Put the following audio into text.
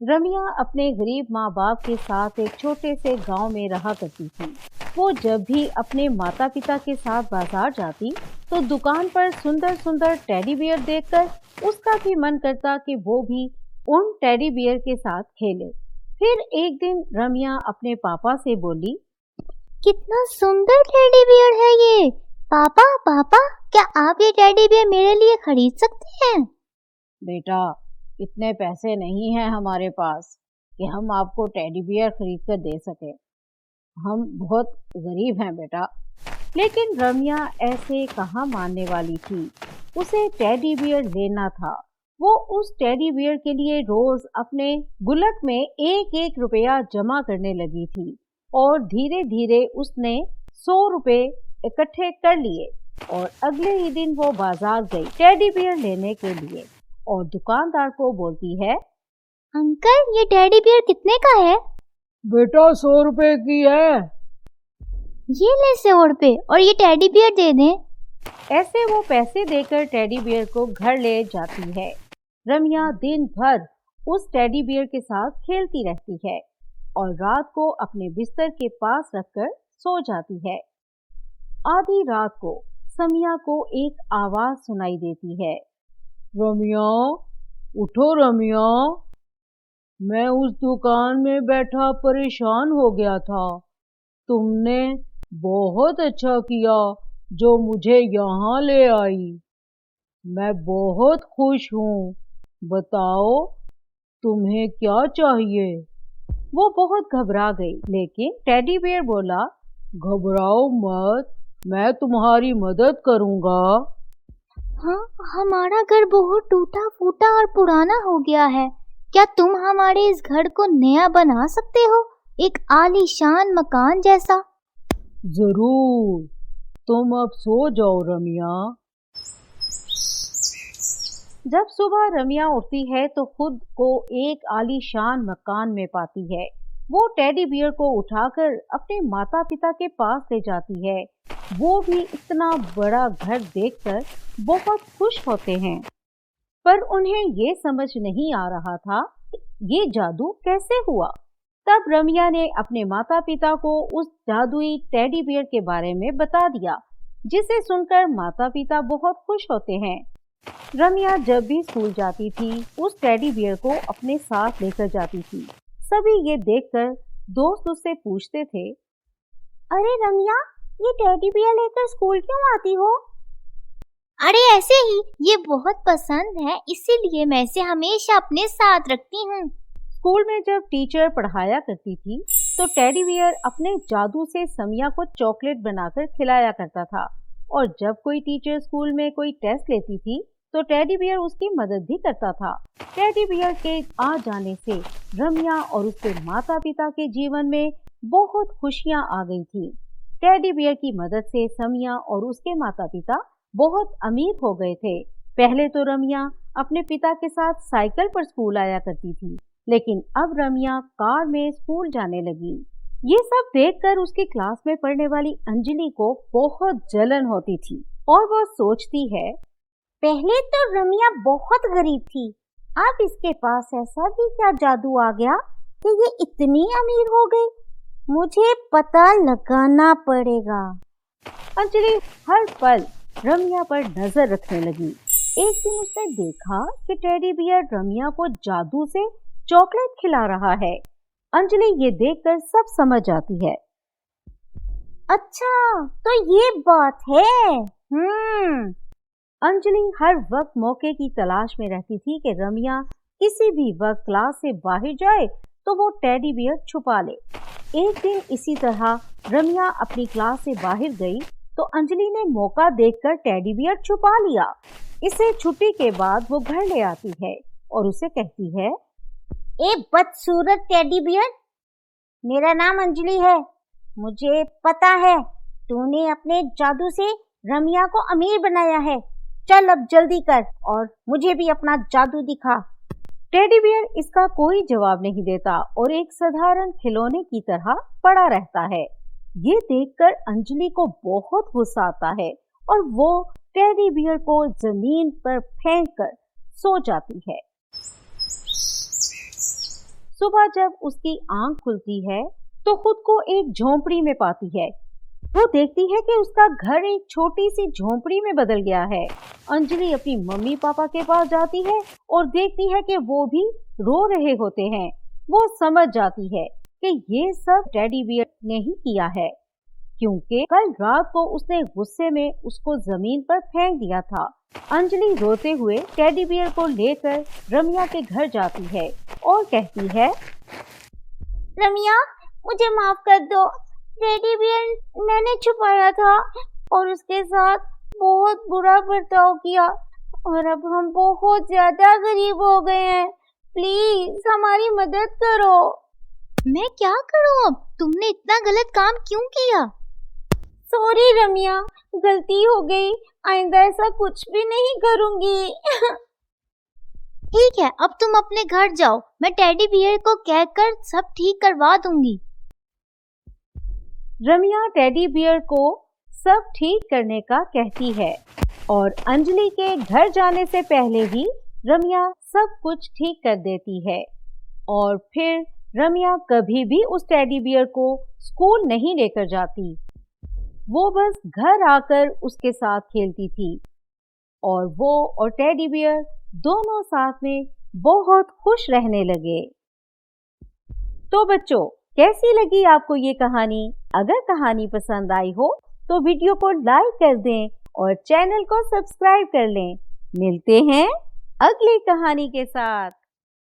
रमिया अपने गरीब माँ बाप के साथ एक छोटे से गांव में रहा करती थी। वो जब भी अपने माता पिता के साथ बाजार जाती तो दुकान पर सुंदर सुंदर टेडी बियर देखकर उसका भी मन करता कि वो भी उन टेडी बियर के साथ खेले। फिर एक दिन रमिया अपने पापा से बोली, कितना सुंदर टेडी बियर है ये। पापा पापा, क्या आप ये टेडी बियर मेरे लिए खरीद सकते हैं? बेटा, इतने पैसे नहीं हैं हमारे पास कि हम आपको टेडी बियर खरीद कर दे सके। हम बहुत गरीब हैं बेटा। लेकिन रमिया ऐसे कहाँ मानने वाली थी। उसे टेडी बियर लेना था। वो उस टेडी बियर के लिए रोज अपने गुल्लक में एक एक रुपया जमा करने लगी थी और धीरे धीरे उसने 100 रुपए इकट्ठे कर लिए और अगले ही दिन वो बाजार गई टेडी बियर लेने के लिए और दुकानदार को बोलती है, अंकल, ये टेडी बियर कितने का है? बेटा, 100 रुपए की है। ये ले 100 रुपए और ये टेडी बियर दे दें। ऐसे वो पैसे देकर टेडी बियर को घर ले जाती है। रमिया दिन भर उस टेडी बियर के साथ खेलती रहती है और रात को अपने बिस्तर के पास रखकर सो जाती है। आधी रात को समिया को एक आवाज सुनाई देती है, रमिया, उठो रमिया। मैं उस दुकान में बैठा परेशान हो गया था। तुमने बहुत अच्छा किया जो मुझे यहाँ ले आई। मैं बहुत खुश हूँ। बताओ, तुम्हें क्या चाहिए? वो बहुत घबरा गई, लेकिन टेडी बियर बोला, घबराओ मत, मैं तुम्हारी मदद करूँगा। हाँ, हमारा घर बहुत टूटा फूटा और पुराना हो गया है। क्या तुम हमारे इस घर को नया बना सकते हो, एक आलीशान मकान जैसा? जरूर, तुम अब सो जाओ रमिया। जब सुबह रमिया उठती है तो खुद को एक आलीशान मकान में पाती है। वो टेडी बियर को उठाकर अपने माता पिता के पास ले जाती है। वो भी इतना बड़ा घर देखकर बहुत खुश होते हैं, पर उन्हें ये समझ नहीं आ रहा था कि ये जादू कैसे हुआ। तब रमिया ने अपने माता पिता को उस जादुई टेडी बियर के बारे में बता दिया, जिसे सुनकर माता पिता बहुत खुश होते हैं। रमिया जब भी स्कूल जाती थी उस टेडी बियर को अपने साथ लेकर जाती थी। सभी ये देखकर दोस्त उससे पूछते थे, अरे रमिया, ये टेडी बियर लेकर स्कूल क्यों आती हो? अरे ऐसे ही, ये बहुत पसंद है, इसीलिए मैं इसे हमेशा अपने साथ रखती हूँ। स्कूल में जब टीचर पढ़ाया करती थी तो टेडी बियर अपने जादू से समिया को चॉकलेट बनाकर खिलाया करता था और जब कोई टीचर स्कूल में कोई टेस्ट लेती थी तो टेडी बियर उसकी मदद भी करता था। टेडी बियर के आ जाने से रमिया और उसके माता पिता के जीवन में बहुत खुशियां आ गई थी। टेडी बियर की मदद से समिया और उसके माता पिता बहुत अमीर हो गए थे। पहले तो रमिया अपने पिता के साथ साइकिल पर स्कूल आया करती थी, लेकिन अब रमिया कार में स्कूल जाने लगी। ये सब देखकर उसकी क्लास में पढ़ने वाली अंजलि को बहुत जलन होती थी और वो सोचती है, पहले तो रमिया बहुत गरीब थी, अब इसके पास ऐसा भी क्या जादू आ गया कि ये इतनी अमीर हो गई। मुझे पता लगाना पड़ेगा। अंजलि हर पल रमिया पर नजर रखने लगी। एक दिन उसने देखा कि टेडी बियर रमिया को जादू से चॉकलेट खिला रहा है। अंजलि ये देखकर सब समझ जाती है। अच्छा, तो ये बात है। अंजलि हर वक्त मौके की तलाश में रहती थी कि रमिया किसी भी वक्त क्लास से बाहर जाए तो वो टेडी बियर छुपा ले। एक दिन इसी तरह रमिया अपनी क्लास से बाहर गई तो अंजलि ने मौका देखकर टेडी बियर छुपा लिया। इसे छुट्टी के बाद वो घर ले आती है और उसे कहती है, ए बदसूरत टेडी बियर, मेरा नाम अंजलि है। मुझे पता है तूने अपने जादू से रमिया को अमीर बनाया है। चल अब जल्दी कर और मुझे भी अपना जादू दिखा। टेडी बियर इसका कोई जवाब नहीं देता और एक साधारण खिलौने की तरह पड़ा रहता है। ये देखकर अंजलि को बहुत गुस्सा आता है और वो टेडी बियर को जमीन पर फेंक कर सो जाती है। सुबह जब उसकी आंख खुलती है तो खुद को एक झोंपड़ी में पाती है। वो देखती है कि उसका घर एक छोटी सी झोंपड़ी में बदल गया है। अंजलि अपनी मम्मी पापा के पास जाती है और देखती है कि वो भी रो रहे होते हैं। वो समझ जाती है कि ये सब टेडी बियर ने ही किया है, क्योंकि कल रात को उसने गुस्से में उसको जमीन पर फेंक दिया था। अंजलि रोते हुए टेडी बियर को लेकर रम्या के घर जाती है और कहती है, रम्या, मुझे माफ कर दो। टेडी बियर मैंने छुपाया था और उसके साथ बहुत बुरा बर्ताव किया और अब हम बहुत ज्यादा गरीब हो गए हैं। प्लीज हमारी मदद करो। मैं क्या करूं अब? तुमने इतना गलत काम क्यों किया? सॉरी रम्या, गलती हो गई। आइंदा ऐसा कुछ भी नहीं करूंगी। ठीक है, अब तुम अपने घर जाओ। मैं टेडी बियर को कहकर सब ठीक करवा दूंगी। रम्या टेडी बियर को सब ठीक करने का कहती है और अंजलि के घर जाने से पहले ही रम्या सब कुछ ठीक कर देती है। और फिर रम्या कभी भी उस टेडी बियर को स्कूल नहीं लेकर जाती। वो बस घर आकर उसके साथ खेलती थी और वो और टेडी बियर दोनों साथ में बहुत खुश रहने लगे। तो बच्चों, कैसी लगी आपको ये कहानी? अगर कहानी पसंद आई हो तो वीडियो को लाइक कर दें और चैनल को सब्सक्राइब कर लें। मिलते हैं अगली कहानी के साथ।